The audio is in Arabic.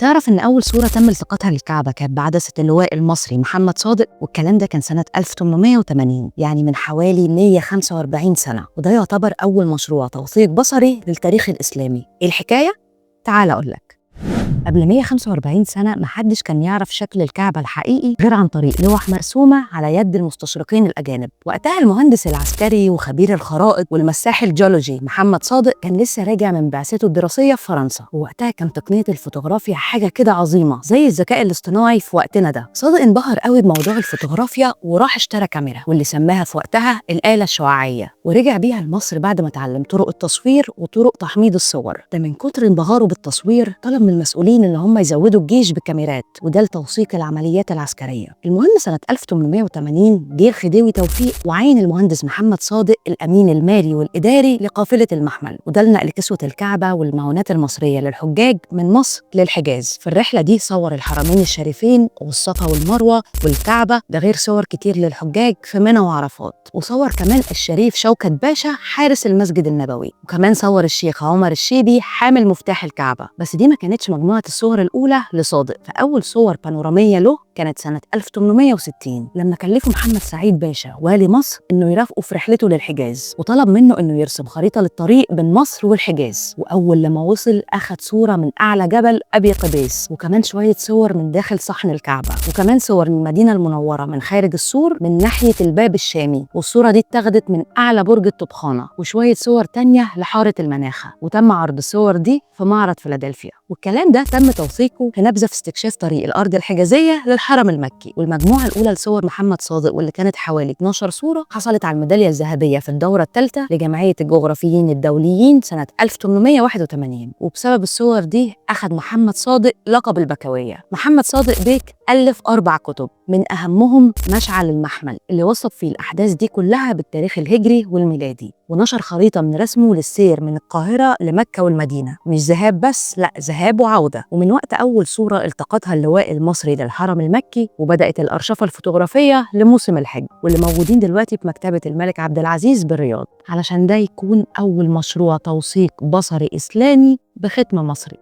تعرف إن أول صورة تم التقاطها للكعبة كانت بعدسة اللواء المصري محمد صادق، والكلام ده كان سنة 1880، يعني من حوالي 145 سنة، وده يعتبر أول مشروع توثيق بصري للتاريخ الإسلامي. إيه الحكاية؟ تعال أقولك. قبل 145 سنة محدش كان يعرف شكل الكعبة الحقيقي غير عن طريق لوح مرسومة على يد المستشرقين الأجانب. وقتها المهندس العسكري وخبير الخرائط والمساح الجيولوجي محمد صادق كان لسه راجع من بعثته الدراسية في فرنسا، ووقتها كان تقنية الفوتوغرافيا حاجة كده عظيمة زي الذكاء الاصطناعي في وقتنا ده. صادق انبهر قوي بموضوع الفوتوغرافيا وراح اشترى كاميرا واللي سماها في وقتها الآلة الشعاعية، ورجع بيها لمصر بعد ما اتعلم طرق التصوير وطرق تحميض الصور. ده من كتر انبهاره بالتصوير طلب من المسؤولين ان هم يزودوا الجيش بكاميرات، وده لتوثيق العمليات العسكريه. المهم سنه 1880 جه الخديوي توفيق وعين المهندس محمد صادق الامين المالي والاداري لقافله المحمل، وده لنقل كسوه الكعبه والمعونات المصريه للحجاج من مصر للحجاز. في الرحله دي صور الحرمين الشريفين والصفا والمروه والكعبه، ده غير صور كتير للحجاج في منى وعرفات، وصور كمان الشريف شوكت باشا حارس المسجد النبوي، وكمان صور الشيخ عمر الشيبي حامل مفتاح الكعبه. بس دي ما كانتش مجموعه الصور الأولى لصادق، فأول صور بانورامية له كانت سنة 1860 لما كلفوا محمد سعيد باشا والي مصر إنه يرافقه في رحلته للحجاز، وطلب منه إنه يرسم خريطة للطريق بين مصر والحجاز. وأول لما وصل أخد صورة من أعلى جبل أبي قبيس، وكمان شوية صور من داخل صحن الكعبة، وكمان صور من المدينة المنورة من خارج السور من ناحية الباب الشامي، والصورة دي اتاخدت من أعلى برج الطبخانة، وشوية صور تانية لحارة المناخة. وتم عرض الصور دي في معرض فيلادلفيا، والكلام ده تم توثيقه في نبذة في استكشاف طريق الأرض الحجازية للحرم المكي. والمجموعة الأولى لصور محمد صادق واللي كانت حوالي 12 صورة حصلت على الميدالية الذهبية في الدورة الثالثة لجمعية الجغرافيين الدوليين سنة 1881. وبسبب الصور دي أخذ محمد صادق لقب البكوية. محمد صادق بيك ألف 4 كتب، من أهمهم مشعل المحمل اللي وصف فيه الأحداث دي كلها بالتاريخ الهجري والميلادي، ونشر خريطة من رسمه للسير من القاهرة لمكة والمدينة، مش ذهاب بس، لا ذهاب وعودة. ومن وقت أول صورة التقطها اللواء المصري للحرم المكي وبدأت الأرشفة الفوتوغرافية لموسم الحج، واللي موجودين دلوقتي في مكتبة الملك عبد العزيز بالرياض، علشان ده يكون أول مشروع توثيق بصري إسلامي بختم مصري.